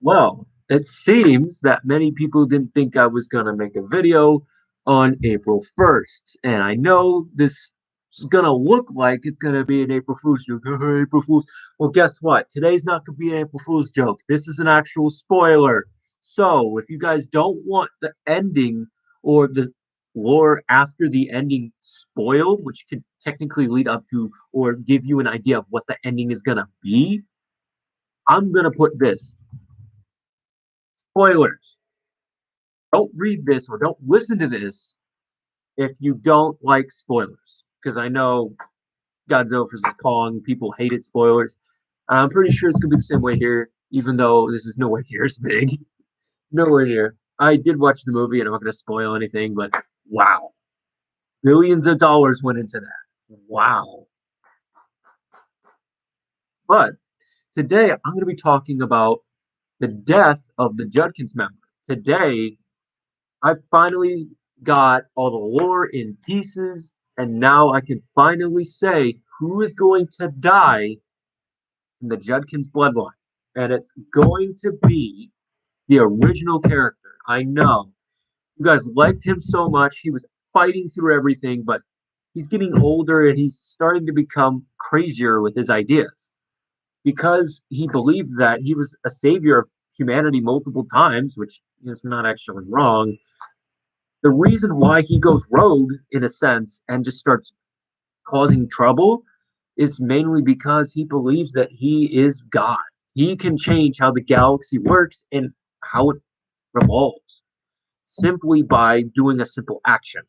Well, it seems that many people didn't think I was gonna make a video on April 1st, and I know this is gonna look like it's gonna be an April Fool's joke. April Fool's. Well, guess what? Today's not gonna be an April Fool's joke. This is an actual spoiler. So, if you guys don't want the ending or the lore after the ending spoiled, which could technically lead up to or give you an idea of what the ending is gonna be, I'm gonna put this. Spoilers. Don't read this or don't listen to this if you don't like spoilers. Because I know Godzilla vs. Kong, people hated spoilers. I'm pretty sure it's gonna be the same way here, even though this is nowhere near as big. Nowhere near. I did watch the movie and I'm not gonna spoil anything, but wow. Billions of dollars went into that. Wow. But today I'm gonna be talking about the death of the Judkins member. Today I finally got all the lore in pieces, and now I can finally say who is going to die in the Judkins bloodline. And it's going to be the original character. I know. You guys liked him so much. He was fighting through everything, but he's getting older and he's starting to become crazier with his ideas. Because he believed that he was a savior of humanity multiple times, which is not actually wrong. The reason why he goes rogue in a sense and just starts causing trouble is mainly because he believes that he is God. He can change how the galaxy works and how it revolves simply by doing a simple action.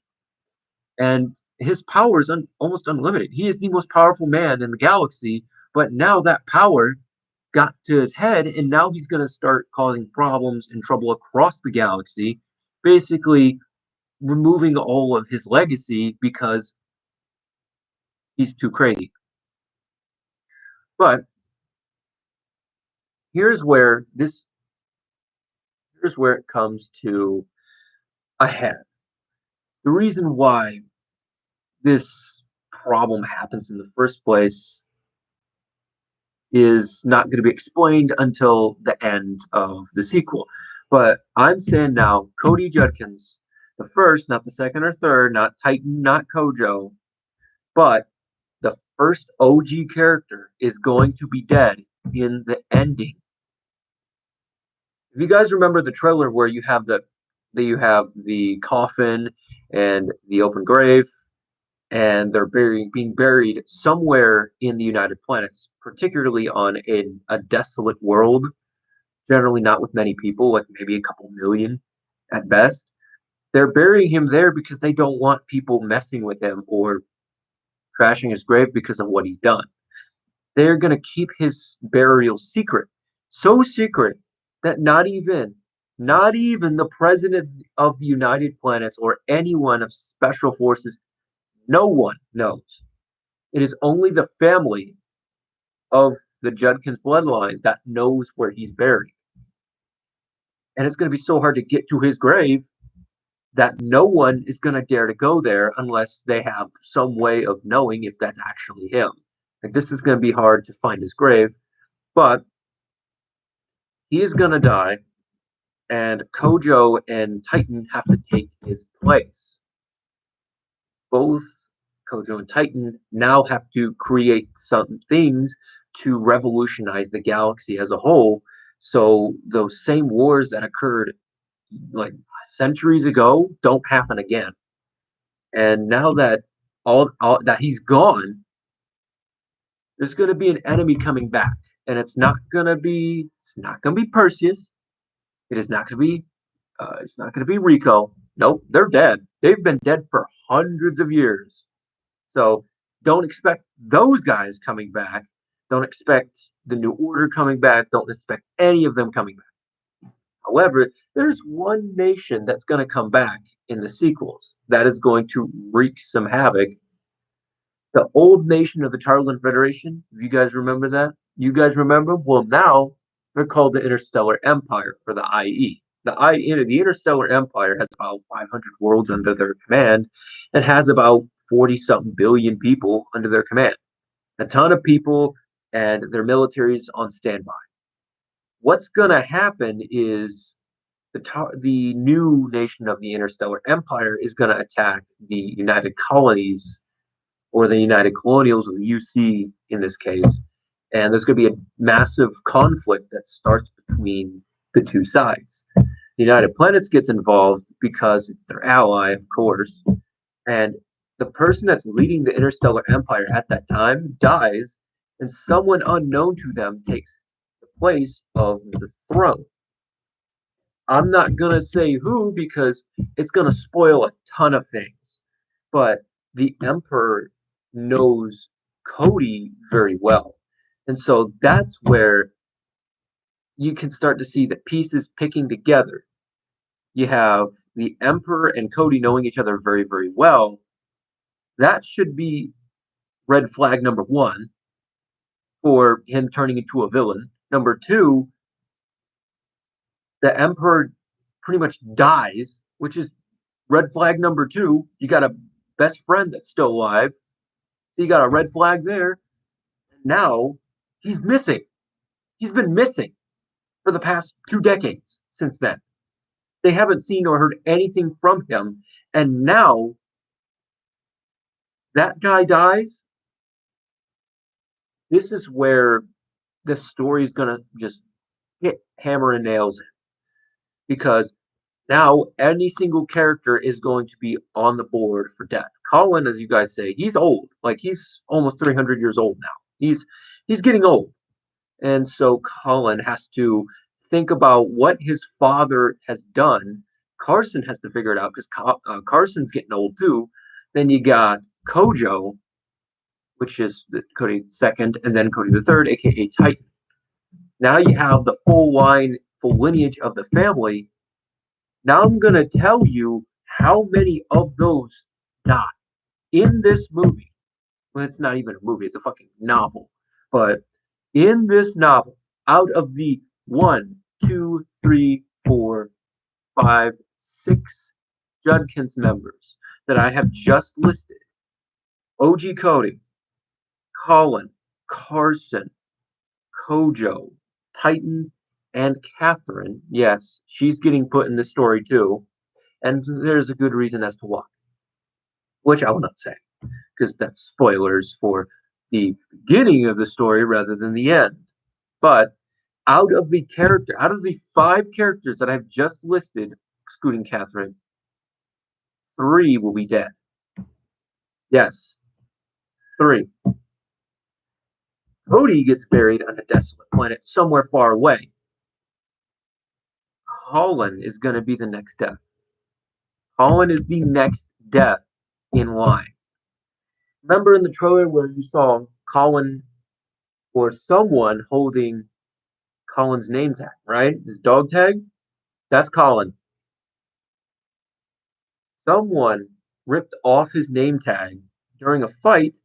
And his power is almost unlimited. He is the most powerful man in the galaxy, but now that power got to his head, and now he's going to start causing problems and trouble across the galaxy, basically removing all of his legacy because he's too crazy. But here's where this here's where it comes to a head. The reason why this problem happens in the first place is not going to be explained until the end of the sequel. But I'm saying now, Cody Judkins, the first, not the second or third, not Titan, not Kojo, but the first OG character is going to be dead in the ending. If you guys remember the trailer where you have the coffin and the open grave, and they're being buried somewhere in the United Planets, particularly on a desolate world, generally not with many people, like maybe a couple million at best. They're burying him there because they don't want people messing with him or trashing his grave because of what he's done. They're going to keep his burial secret, so secret that not even the president of the United Planets or anyone of special forces, no one knows. It is only the family of the Judkins bloodline that knows where he's buried. And it's going to be so hard to get to his grave that no one is going to dare to go there unless they have some way of knowing if that's actually him. Like, this is going to be hard to find his grave, but he is going to die, and Kojo and Titan have to take his place. Both Kojo and Titan now have to create some things to revolutionize the galaxy as a whole. So those same wars that occurred like centuries ago don't happen again. And now that all that he's gone, there's going to be an enemy coming back, and it's not going to be Perseus. It is not going to be it's not going to be Rico. Nope, they're dead. They've been dead for hundreds of years. So don't expect those guys coming back. Don't expect the New Order coming back. Don't expect any of them coming back. However, there's one nation that's going to come back in the sequels that is going to wreak some havoc. The old nation of the Tarlan Federation. You guys remember that? You guys remember? Well, now they're called the Interstellar Empire, or the IE. The Interstellar Empire has about 500 worlds under their command and has about 40 something billion people under their command. A ton of people, and their military is on standby. What's gonna happen is the new nation of the Interstellar Empire is gonna attack the United Colonies or the United Colonials, or the UC in this case, and there's going to be a massive conflict that starts between the two sides. The United Planets gets involved because it's their ally, of course, and the person that's leading the Interstellar Empire at that time dies, and someone unknown to them takes the place of the throne. I'm not gonna say who because it's gonna spoil a ton of things, but the Emperor knows Cody very well. And so that's where you can start to see the pieces picking together. You have the Emperor and Cody knowing each other very, very well. That should be red flag number one for him turning into a villain. Number two, the Emperor pretty much dies, which is red flag number two. You got a best friend that's still alive. So you got a red flag there. Now he's missing. He's been missing for the past 2 decades since then. They haven't seen or heard anything from him. And now that guy dies. This is where the story is going to just hit hammer and nails in. Because now any single character is going to be on the board for death. Colin, as you guys say, he's old. Like he's almost 300 years old now. He's getting old. And so Colin has to think about what his father has done. Carson has to figure it out because Carson's getting old too. Then you got Kojo, which is Cody second, and then Cody the third, aka Titan. Now you have the full line, full lineage of the family. Now I'm gonna tell you how many of those die in this movie. Well, it's not even a movie; it's a fucking novel. But in this novel, out of the 1, 2, 3, 4, 5, 6 Judkins members that I have just listed, OG Cody, Colin, Carson, Kojo, Titan, and Catherine. Yes, she's getting put in this story too. And there's a good reason as to why, which I will not say, because that's spoilers for the beginning of the story rather than the end. But out of the 5 characters that I've just listed, excluding Catherine, 3 will be dead. Yes, 3. Cody gets buried on a desolate planet somewhere far away. Colin is going to be the next death. Colin is the next death in line. Remember in the trailer where you saw Colin or someone holding Colin's name tag, right? His dog tag? That's Colin. Someone ripped off his name tag during a fight,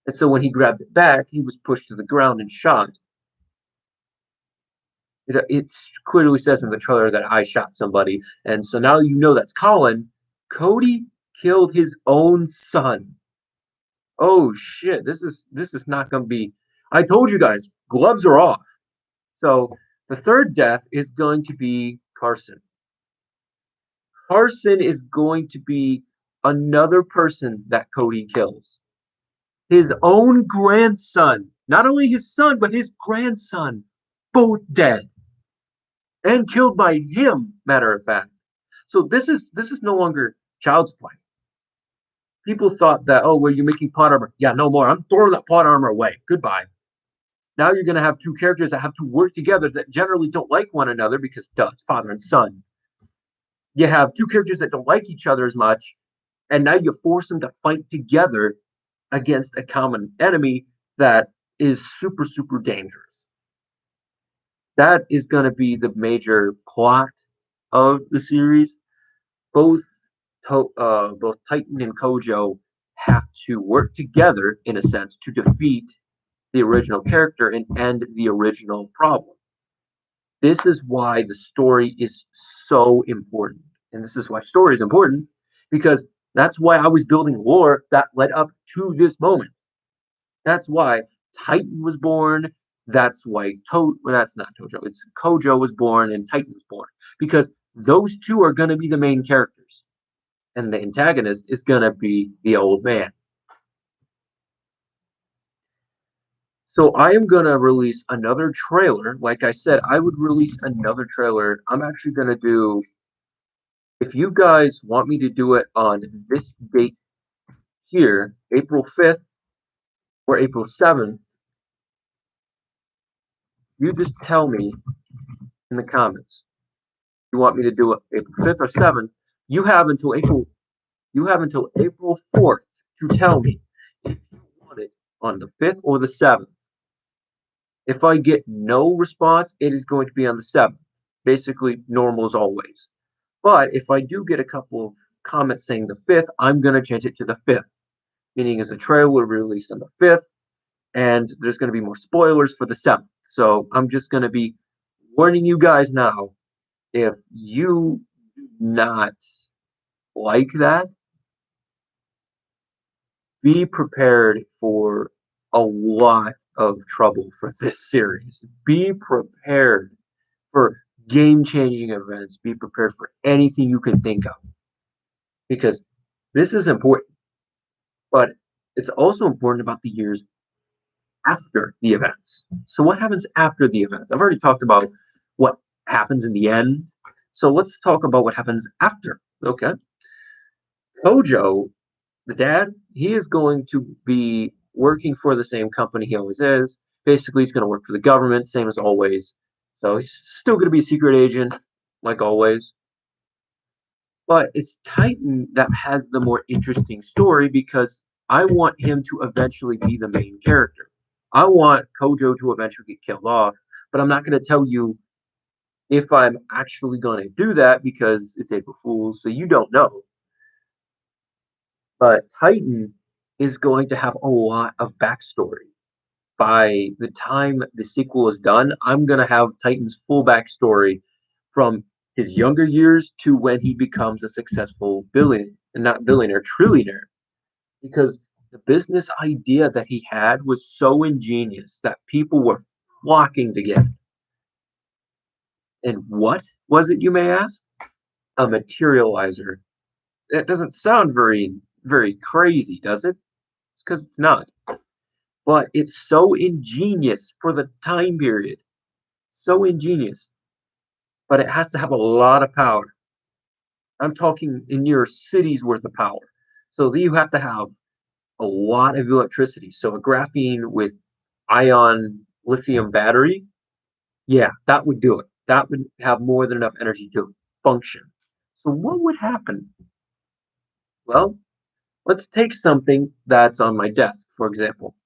and so when he grabbed it back, he was pushed to the ground and shot. It clearly says in the trailer that I shot somebody, and so now you know that's Colin. Cody killed his own son. Oh shit! This is not gonna be. I told you guys, gloves are off. So the third death is going to be Carson. Carson is going to be another person that Cody kills. His own grandson, not only his son, but his grandson, both dead and killed by him. Matter of fact, so this is no longer child's play. People thought that, oh, well, you're making plot armor. Yeah, no more. I'm throwing that plot armor away. Goodbye. Now you're going to have 2 characters that have to work together that generally don't like one another because, duh, it's father and son. You have 2 characters that don't like each other as much, and now you force them to fight together against a common enemy that is super, super dangerous. That is going to be the major plot of the series. Both both Titan and Kojo have to work together in a sense to defeat the original character and end the original problem. This is why the story is so important. And this is why story is important because that's why I was building lore that led up to this moment. That's why Titan was born. That's why well, that's not Tojo. It's Kojo was born and Titan was born because those two are going to be the main characters, and the antagonist is going to be the old man. So I am going to release another trailer. Like I said, I would release another trailer. I'm actually going to do, if you guys want me to do it on this date here, April 5th or April 7th, you just tell me in the comments. You want me to do it April 5th or 7th, you have until April 4th to tell me if you want it on the 5th or the 7th. If I get no response, it is going to be on the 7th. Basically, normal as always. But if I do get a couple of comments saying the 5th, I'm going to change it to the 5th, meaning as a trailer will be released on the 5th, and there's going to be more spoilers for the 7th. So I'm just going to be warning you guys now. If you do not like that, be prepared for a lot of trouble for this series. Be prepared for game changing events. Be prepared for anything you can think of because this is important, but it's also important about the years after the events. So, what happens after the events? I've already talked about what happens in the end. So, let's talk about what happens after. Okay. Kojo, the dad, he is going to be working for the same company he always is. Basically, he's going to work for the government, same as always. So he's still going to be a secret agent, like always. But it's Titan that has the more interesting story because I want him to eventually be the main character. I want Kojo to eventually get killed off, but I'm not going to tell you if I'm actually going to do that because it's April Fool's, so you don't know. But Titan is going to have a lot of backstory. By the time the sequel is done, I'm going to have Titan's full backstory from his younger years to when he becomes a successful not billionaire, trillionaire. Because the business idea that he had was so ingenious that people were flocking to get it. And what was it, you may ask? A materializer. That doesn't sound very crazy, does it? It's because it's not. But it's so ingenious for the time period. So ingenious. But it has to have a lot of power. I'm talking in your city's worth of power. So you have to have a lot of electricity. So a graphene with ion lithium battery, yeah, that would do it. That would have more than enough energy to function. So what would happen? Well, let's take something that's on my desk, for example.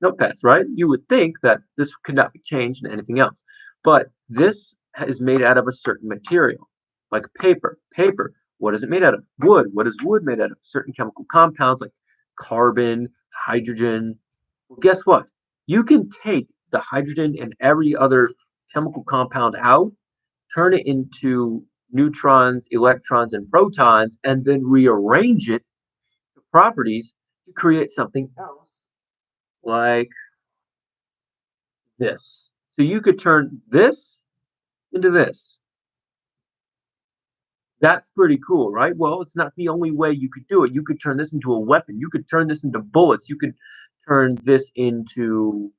Notepads, right? You would think that this could not be changed into anything else. But this is made out of a certain material, like paper. Paper, what is it made out of? Wood. What is wood made out of? Certain chemical compounds like carbon, hydrogen. Well, guess what? You can take the hydrogen and every other chemical compound out, turn it into neutrons, electrons, and protons, and then rearrange it to properties to create something else like this. So you could turn this into this. That's pretty cool, right? Well, it's not the only way you could do it. You could turn this into a weapon. You could turn this into bullets. You could turn this into,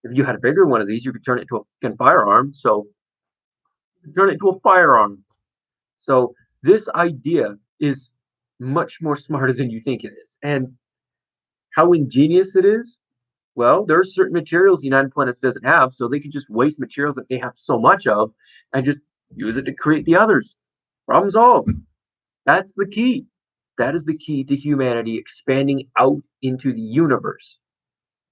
if you had a bigger one of these, you could turn it into a firearm. So you could turn it into a firearm. So this idea is much more smarter than you think it is. And how ingenious it is, well, there are certain materials the United Planets doesn't have, so they could just waste materials that they have so much of and just use it to create the others. Problem solved. That's the key. That is the key to humanity expanding out into the universe.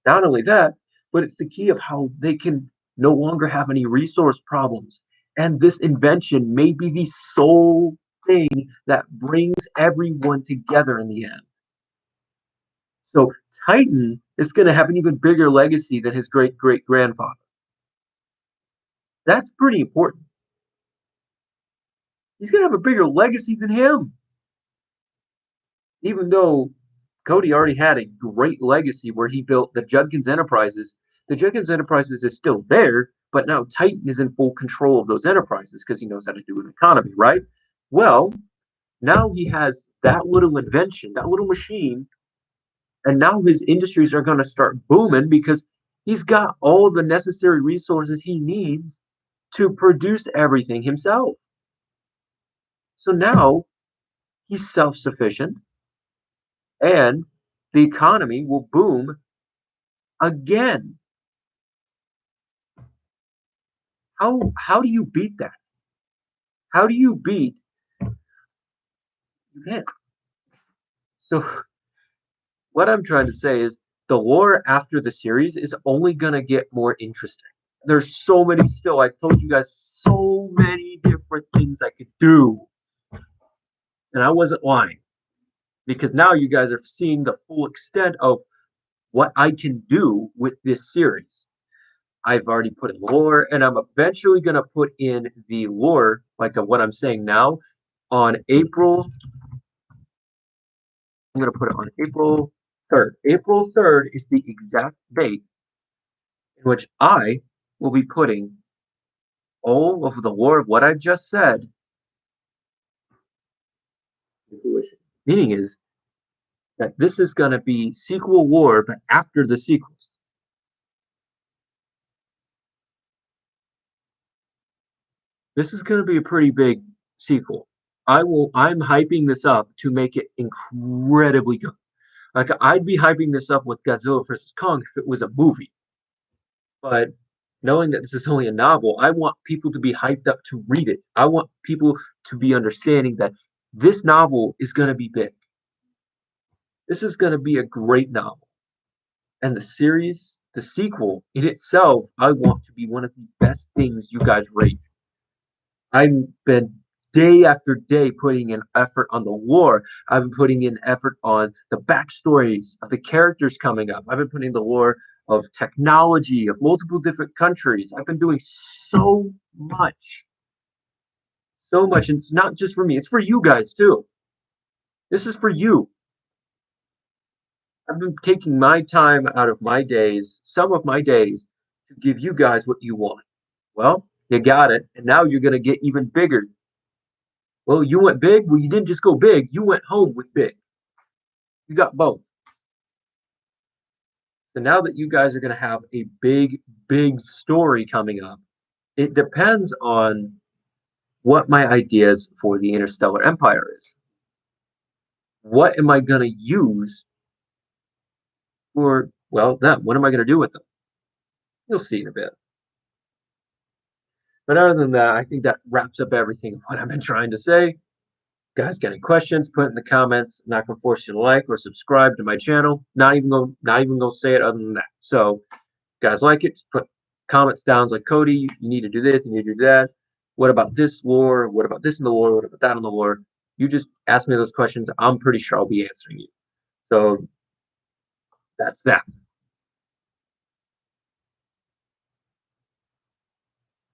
Not only that, but it's the key of how they can no longer have any resource problems. And this invention may be the sole thing that brings everyone together in the end. So Titan is going to have an even bigger legacy than his great great grandfather. That's pretty important. He's going to have a bigger legacy than him. Even though Cody already had a great legacy where he built the Judkins Enterprises The Jenkins Enterprises is still there, but now Titan is in full control of those enterprises because he knows how to do an economy, right? Well, now he has that little invention, that little machine, and now his industries are going to start booming because he's got all the necessary resources he needs to produce everything himself. So now he's self sufficient and the economy will boom again. How do you beat that? How do you beat? You can't. So what I'm trying to say is the lore after the series is only gonna get more interesting. There's so many still. I told you guys so many different things I could do, and I wasn't lying because now you guys are seeing the full extent of what I can do with this series. I've already put in lore, and I'm eventually gonna put in the lore, like of what I'm saying now, on April. I'm gonna put it on April 3rd. April 3rd is the exact date in which I will be putting all of the lore of what I've just said into fruition. Meaning is that this is gonna be sequel lore, but after the sequels. This is gonna be a pretty big sequel. I'm hyping this up to make it incredibly good. Like I'd be hyping this up with Godzilla vs. Kong if it was a movie. But knowing that this is only a novel, I want people to be hyped up to read it. I want people to be understanding that this novel is going to be big. This is going to be a great novel. And the series, the sequel in itself, I want to be one of the best things you guys rate. I've been day after day putting in effort on the lore. I've been putting in effort on the backstories of the characters coming up. I've been putting the lore of technology of multiple different countries. I've been doing so much. So much. And it's not just for me, it's for you guys too. This is for you. I've been taking my time out of my days, some of my days, to give you guys what you want. Well, you got it. And now you're going to get even bigger. Well, you went big. Well, you didn't just go big. You went home with big. You got both. So now that you guys are going to have a big, big story coming up, it depends on what my ideas for the Interstellar Empire is. What am I going to use for, well, them? What am I going to do with them? You'll see in a bit. But other than that, I think that wraps up everything of what I've been trying to say. Guys, got any questions? Put it in the comments. I'm not gonna force you to like or subscribe to my channel. Not even gonna say it other than that. So, guys, like it. Just put comments down like Cody. You need to do this. You need to do that. What about this lore? What about this in the lore? What about that in the lore? You just ask me those questions. I'm pretty sure I'll be answering you. So that's that.